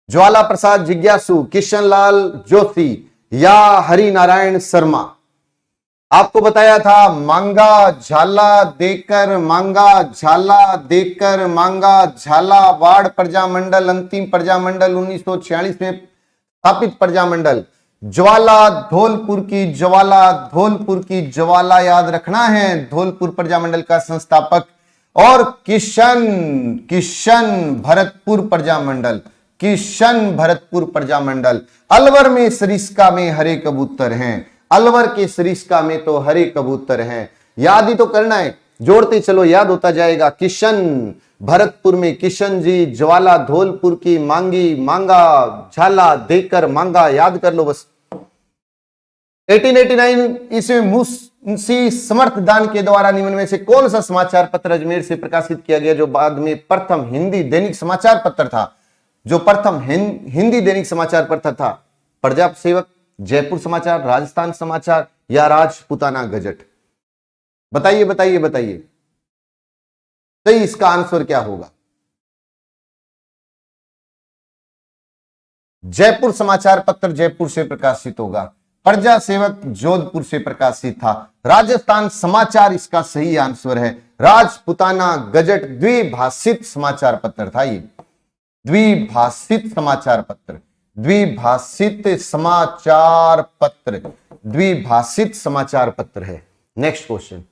ज्वाला प्रसाद जिज्ञासु, किशन लाल जोशी, या हरि नारायण शर्मा? आपको बताया था मांगा झाला देकर, मांगा झाला देकर, मांगा झाला वाड़ प्रजामंडल, अंतिम प्रजामंडल 1946 में स्थापित प्रजामंडल, ज्वाला धौलपुर की ज्वाला, धौलपुर की ज्वाला याद रखना है, धौलपुर प्रजामंडल का संस्थापक। और किशन, किशन भरतपुर प्रजामंडल, किशन भरतपुर प्रजामंडल। अलवर में सरिस्का में हरे कबूतर हैं, अलवर के सरिस्का में तो हरे कबूतर हैं। याद ही तो करना है, जोड़ते चलो याद होता जाएगा। किशन भरतपुर में किशन जी, ज्वाला धौलपुर की मांगी, मांगा झाला देकर मांगा, याद कर लो बस। 1889 ईस्वी में मुंशी समर्थ दान के द्वारा निम्न में से कौन सा समाचार पत्र अजमेर से प्रकाशित किया गया, जो बाद में प्रथम हिंदी दैनिक समाचार पत्र था? जो प्रथम हिंदी दैनिक समाचार पत्र था, प्रजा सेवक, जयपुर समाचार, राजस्थान समाचार या राजपुताना गजट? बताइए बताइए बताइए, सही इसका आंसर क्या होगा? जयपुर समाचार पत्र जयपुर से प्रकाशित होगा। प्रजा सेवक जोधपुर से प्रकाशित था। राजस्थान समाचार इसका सही आंसर है। राजपुताना गजट द्विभाषित समाचार पत्र था। ये द्विभाषित समाचार पत्र, द्विभाषित समाचार पत्र, द्विभाषित समाचार पत्र है। नेक्स्ट क्वेश्चन,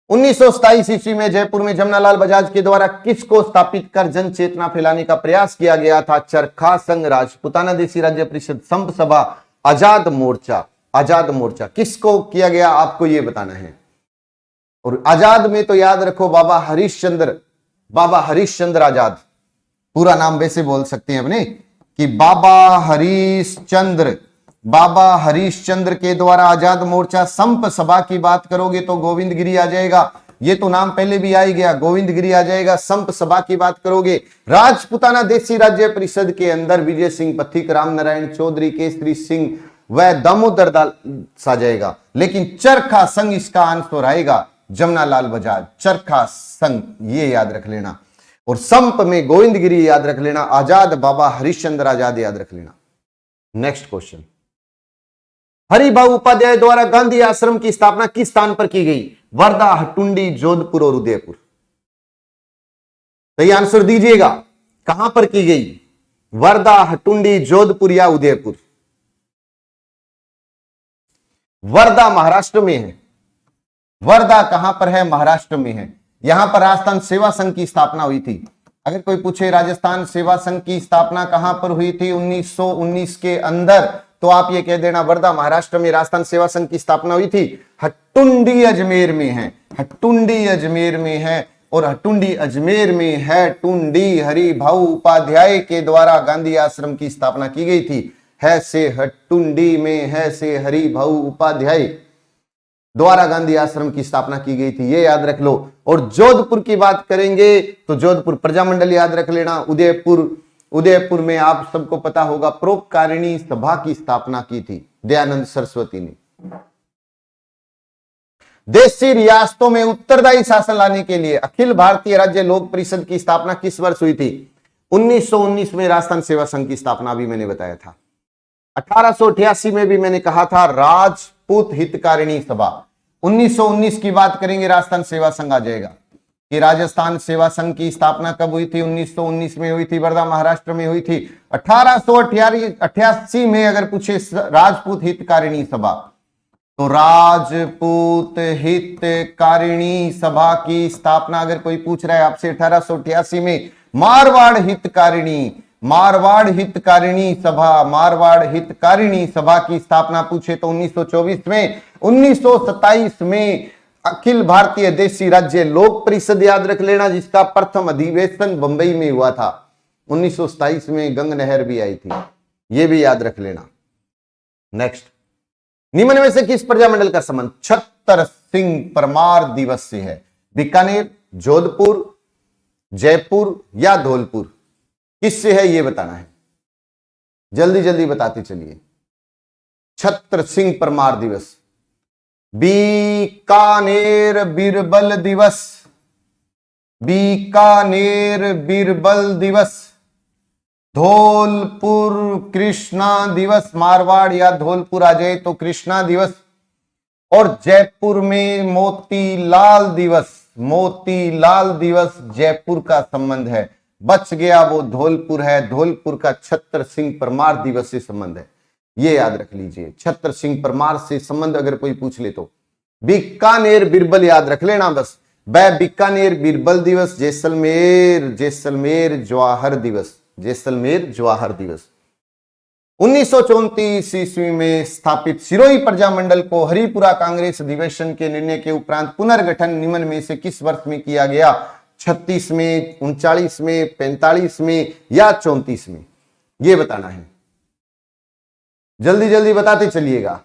1927 ईस्वी में जयपुर में जमनालाल बजाज के द्वारा किसको स्थापित कर जन चेतना फैलाने का प्रयास किया गया था? चरखा संघ, राजपुताना देसी राज्य परिषद, संप सभा, आजाद मोर्चा। आजाद मोर्चा किसको किया गया आपको ये बताना है। और आजाद में तो याद रखो बाबा हरीशचंद्र, बाबा हरीशचंद्र आजाद, पूरा नाम वैसे बोल सकते हैं अपने कि बाबा हरीशचंद्र, बाबा हरीशचंद्र के द्वारा आजाद मोर्चा। संप सभा की बात करोगे तो गोविंद गिरी आ जाएगा, ये तो नाम पहले भी आ ही गया, गोविंद गिरी आ जाएगा। संप सभा की बात करोगे, राजपुताना देसी राज्य परिषद के अंदर विजय सिंह पथिक, राम नारायण चौधरी, केसरी सिंह व दामोदर दास आ जाएगा। लेकिन चरखा संघ इसका आंसर आएगा, जमनालाल बजाज, चरखा संघ, ये याद रख लेना। और संप में गोविंद गिरी याद रख लेना, आजाद बाबा हरिश्चंद्र आजाद याद रख लेना। नेक्स्ट क्वेश्चन, हरिभाऊ उपाध्याय द्वारा गांधी आश्रम की स्थापना किस स्थान पर की गई? वर्धा, हटुंडी, जोधपुर और उदयपुर। सही आंसर दीजिएगा, कहां पर की गई? वर्धा, हटुंडी, जोधपुर या उदयपुर? वर्धा महाराष्ट्र में है। वर्धा कहां पर है? महाराष्ट्र में है। यहां पर राजस्थान सेवा संघ की स्थापना हुई थी। अगर कोई पूछे राजस्थान सेवा संघ की स्थापना कहां पर हुई थी 1919 के अंदर, तो आप ये कह देना वर्धा महाराष्ट्र में राजस्थान सेवा संघ की स्थापना हुई थी। हट्टुंडी अजमेर में है, हट्टुंडी अजमेर में है। और हट्टुंडी अजमेर में है टुंडी हरिभाऊ उपाध्याय के द्वारा गांधी आश्रम की स्थापना की गई थी। है से हट्टुंडी में है से हरिभाऊ उपाध्याय द्वारा गांधी आश्रम की स्थापना की गई थी, ये याद रख लो। और जोधपुर की बात करेंगे तो जोधपुर प्रजामंडल याद रख लेना। उदयपुर में आप सबको पता होगा परोपकारिणी सभा की स्थापना की थी दयानंद सरस्वती ने। देशी रियासतों में उत्तरदायी शासन लाने के लिए अखिल भारतीय राज्य लोक परिषद की स्थापना किस वर्ष हुई थी? 1919 में राजस्थान सेवा संघ की स्थापना भी मैंने बताया था। 1888 में भी मैंने कहा था राजपूत हितकारिणी सभा। 1919 की बात करेंगे राजस्थान सेवा संघ आ जाएगा कि राजस्थान सेवा संघ की स्थापना कब हुई थी? 1919 में हुई थी, वर्धा महाराष्ट्र में हुई थी। 1888 में अगर पूछे राजपूत हितकारिणी सभा, तो राजपूत हितकारिणी सभा की स्थापना अगर कोई पूछ रहा है आपसे 1888 में। मारवाड़ हितकारिणी, मारवाड़ हितकारिणी सभा, मारवाड़ हितकारिणी सभा की स्थापना पूछे तो 1924 में। 1927 में अखिल भारतीय देशी राज्य लोक परिषद याद रख लेना, जिसका प्रथम अधिवेशन बंबई में हुआ था। 1927 में गंग नहर भी आई थी, यह भी याद रख लेना। नेक्स्ट, निम्न में से किस प्रजामंडल का संबंध छत्तर सिंह परमार दिवस से है? बीकानेर, जोधपुर, जयपुर या धौलपुर? किससे है ये बताना है, जल्दी जल्दी बताते चलिए। छत्र सिंह परमार दिवस, बीकानेर बीरबल दिवस, बीकानेर बीरबल दिवस, धौलपुर कृष्णा दिवस। मारवाड़ या धौलपुर आ जाए तो कृष्णा दिवस। और जयपुर में मोतीलाल दिवस, मोतीलाल दिवस जयपुर का संबंध है। बच गया वो धौलपुर है, धौलपुर का छत्र सिंह परमार दिवस से संबंध है। ये याद रख लीजिए, छत्र सिंह परमार से संबंध अगर कोई पूछ ले तो। बीकानेर बिरबल याद रख लेना बस, बीकानेर बिरबल दिवस, जैसलमेर जैसलमेर जवाहर दिवस, जैसलमेर जवाहर दिवस। 1934 ईस्वी में स्थापित सिरोही प्रजामंडल को हरिपुरा कांग्रेस अधिवेशन के निर्णय के उपरांत पुनर्गठन निम्न में से किस वर्ष में किया गया? 36 में, 39 में, 45 में या 34 में? यह बताना है, जल्दी जल्दी बताते चलिएगा।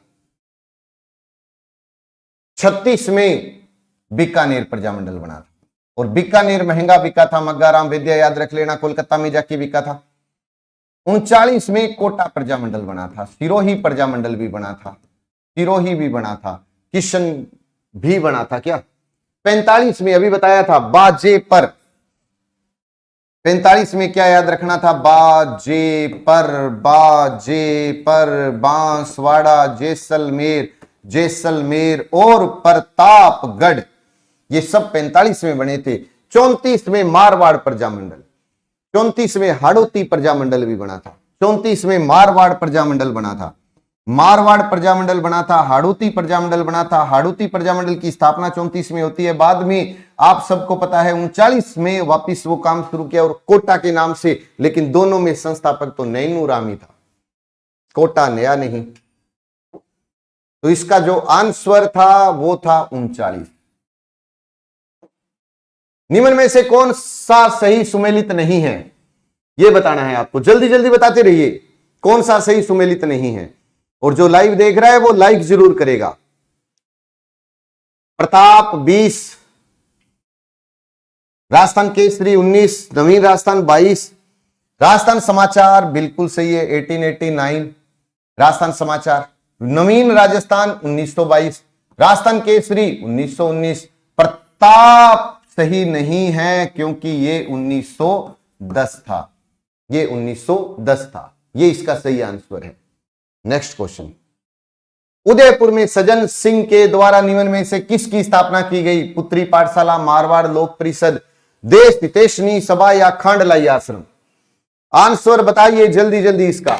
36 में बीकानेर प्रजामंडल बना था, और बीकानेर महंगा बिका था, मग्गाराम वैद्य याद रख लेना, कोलकाता में जाके बिका था। 39 में कोटा प्रजामंडल बना था, सिरोही प्रजामंडल भी बना था, सिरोही भी बना था, किशन भी बना था क्या? 45 में अभी बताया था बाजे पर, 45 में क्या याद रखना था? बाजे पर, बाजे पर, बांसवाड़ा, जैसलमेर, जैसलमेर और प्रतापगढ़, ये सब 45 में बने थे। 34 में मारवाड़ प्रजामंडल, 34 में हाड़ौती प्रजामंडल भी बना था, 34 में मारवाड़ प्रजामंडल बना था, मारवाड़ प्रजामंडल बना था, हाड़ौती प्रजामंडल बना था। हाड़ौती प्रजामंडल की स्थापना 34 में होती है। बाद में आप सबको पता है 39 में वापिस वो काम शुरू किया और कोटा के नाम से, लेकिन दोनों में संस्थापक तो नैनू राम ही था, कोटा नया नहीं। तो इसका जो आंसर था वो था 39। निम्न में से कौन सा सही सुमेलित नहीं है? यह बताना है आपको, जल्दी जल्दी बताते रहिए कौन सा सही सुमेलित नहीं है। और जो लाइव देख रहा है वो लाइक जरूर करेगा। प्रताप 20, राजस्थान केसरी 19, नवीन राजस्थान 22, राजस्थान समाचार बिल्कुल सही है 1889, राजस्थान समाचार। नवीन राजस्थान 1922, राजस्थान केसरी 1919। प्रताप सही नहीं है क्योंकि ये 1910 था, ये 1910 था, ये इसका सही आंसर है। नेक्स्ट क्वेश्चन, उदयपुर में सज्जन सिंह के द्वारा निम्न में से किसकी स्थापना की गई? पुत्री पाठशाला, मारवाड़ लोक परिषद, देश हितैषणी सभा या खांडलाई आश्रम? आंसर बताइए जल्दी जल्दी इसका।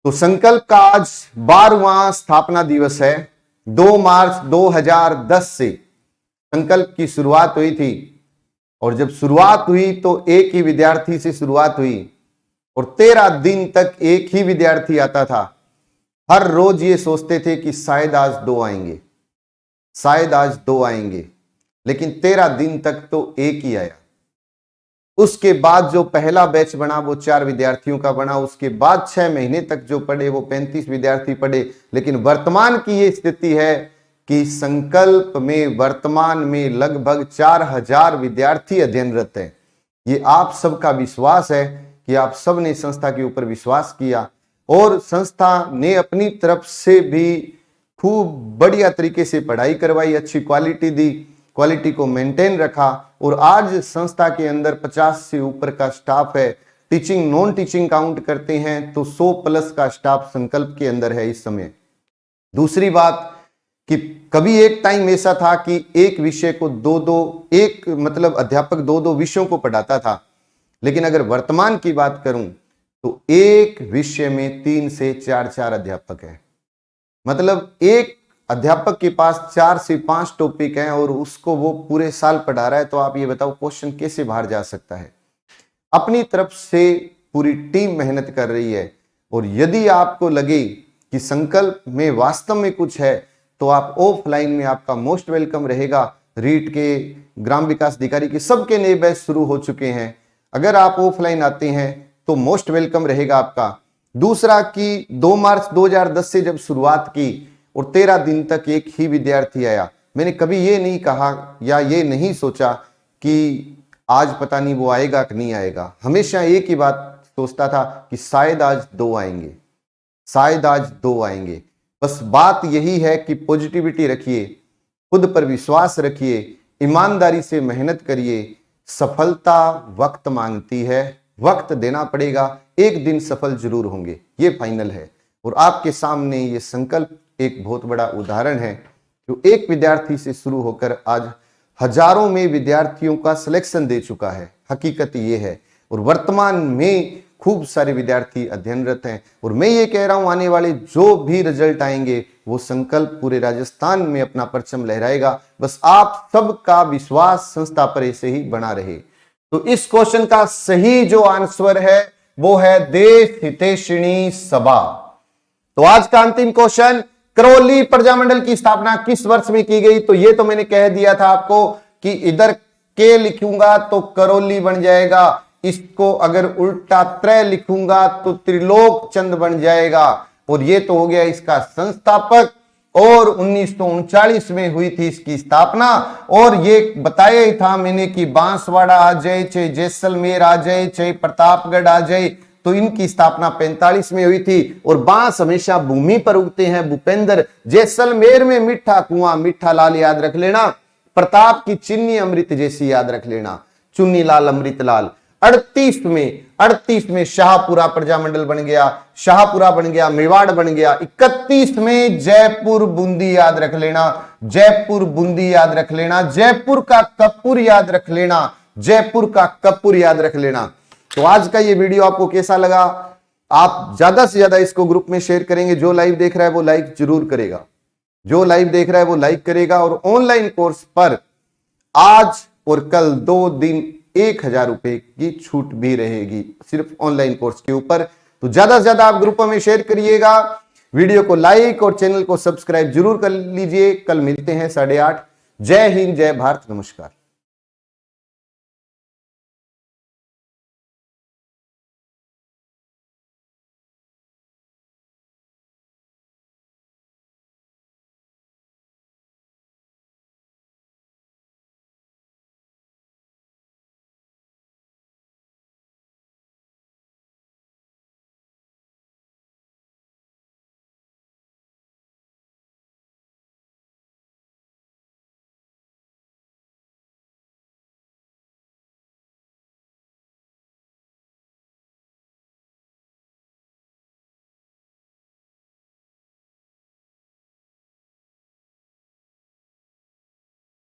तो संकल्प का आज 12वां स्थापना दिवस है। 2 मार्च 2010 से संकल्प की शुरुआत हुई थी, और जब शुरुआत हुई तो एक ही विद्यार्थी से शुरुआत हुई और 13 दिन तक एक ही विद्यार्थी आता था। हर रोज ये सोचते थे कि शायद आज 2 आएंगे, शायद आज 2 आएंगे, लेकिन 13 दिन तक तो एक ही आया। उसके बाद जो पहला बैच बना वो 4 विद्यार्थियों का बना। उसके बाद 6 महीने तक जो पढ़े वो 35 विद्यार्थी पढ़े। लेकिन वर्तमान की ये स्थिति है कि संकल्प में वर्तमान में लगभग 4000 विद्यार्थी अध्ययनरत हैं। ये आप सबका विश्वास है कि आप सब ने संस्था के ऊपर विश्वास किया और संस्था ने अपनी तरफ से भी खूब बढ़िया तरीके से पढ़ाई करवाई, अच्छी क्वालिटी दी, क्वालिटी को मेंटेन रखा। और आज संस्था के अंदर 50 से ऊपर का स्टाफ है। टीचिंग नॉन टीचिंग काउंट करते हैं तो 100 प्लस का स्टाफ संकल्प के अंदर है इस समय। दूसरी बात कि कभी एक टाइम ऐसा था कि एक विषय को एक मतलब अध्यापक 2 विषयों को पढ़ाता था, लेकिन अगर वर्तमान की बात करूं तो एक विषय में 3 से 4 अध्यापक हैं। मतलब एक अध्यापक के पास 4 से 5 टॉपिक हैं और उसको वो पूरे साल पढ़ा रहा है। तो आप ये बताओ क्वेश्चन कैसे बाहर जा सकता है? अपनी तरफ से पूरी टीम मेहनत कर रही है। और यदि आपको लगे कि संकल्प में वास्तव में कुछ है तो आप ऑफलाइन में आपका मोस्ट वेलकम रहेगा। रीट के, ग्राम विकास अधिकारी के, सबके नए बैच शुरू हो चुके हैं। अगर आप ऑफलाइन आते हैं तो मोस्ट वेलकम रहेगा आपका। दूसरा कि 2 मार्च 2010 से जब शुरुआत की और 13 दिन तक एक ही विद्यार्थी आया, मैंने कभी ये नहीं कहा या ये नहीं सोचा कि आज पता नहीं वो आएगा कि नहीं आएगा। हमेशा एक ही बात सोचता था कि शायद आज 2 आएंगे, शायद आज 2 आएंगे। बस बात यही है कि पॉजिटिविटी रखिए, खुद पर विश्वास रखिए, ईमानदारी से मेहनत करिए। सफलता वक्त मांगती है, वक्त देना पड़ेगा, एक दिन सफल जरूर होंगे, ये फाइनल है। और आपके सामने ये संकल्प एक बहुत बड़ा उदाहरण है, जो एक विद्यार्थी से शुरू होकर आज हजारों में विद्यार्थियों का सिलेक्शन दे चुका है। हकीकत ये है, और वर्तमान में खूब सारे विद्यार्थी अध्ययनरत हैं। और मैं ये कह रहा हूं, आने वाले जो भी रिजल्ट आएंगे वो संकल्प पूरे राजस्थान में अपना परचम लहराएगा। बस आप सबका विश्वास संस्था पर ऐसे ही बना रहे। तो इस क्वेश्चन का सही जो आंसर है वो है देश हितैषिणी सभा। तो आज का अंतिम क्वेश्चन, करौली प्रजामंडल की स्थापना किस वर्ष में की गई? तो ये तो मैंने कह दिया था आपको कि इधर के लिखूंगा तो करौली बन जाएगा, इसको अगर उल्टा त्रय लिखूंगा तो त्रिलोक चंद बन जाएगा। और ये तो हो गया इसका संस्थापक, और 1939 में हुई थी इसकी स्थापना। और ये बताया ही था मैंने कि बांसवाड़ा आ जाए, चाहे जैसलमेर आ जाए, चाहे प्रतापगढ़ आ जाए, तो इनकी स्थापना 45 में हुई थी। और बांस हमेशा भूमि पर उगते हैं भूपेंद्र। जैसलमेर में मीठा कुआं मीठा लाल याद रख लेना, प्रताप की चिन्नी अमृत जैसी याद रख लेना, चुन्नी लाल अमृत लाल। 38 में शाहपुरा प्रजामंडल बन गया, शाहपुरा बन गया, मेवाड़ बन गया। 31 में जयपुर बूंदी याद रख लेना, जयपुर बूंदी याद रख लेना, जयपुर का कपूर याद रख लेना, जयपुर का कपूर याद रख लेना। तो आज का ये वीडियो आपको कैसा लगा? आप ज्यादा से ज्यादा इसको ग्रुप में शेयर करेंगे। जो लाइव देख रहा है वो लाइक जरूर करेगा, जो लाइव देख रहा है वो लाइक करेगा। और ऑनलाइन कोर्स पर आज और कल 2 दिन 1000 रुपए की छूट भी रहेगी, सिर्फ ऑनलाइन कोर्स के ऊपर। तो ज्यादा से ज्यादा आप ग्रुपों में शेयर करिएगा, वीडियो को लाइक और चैनल को सब्सक्राइब जरूर कर लीजिए। कल मिलते हैं 8:30। जय हिंद, जय भारत, नमस्कार।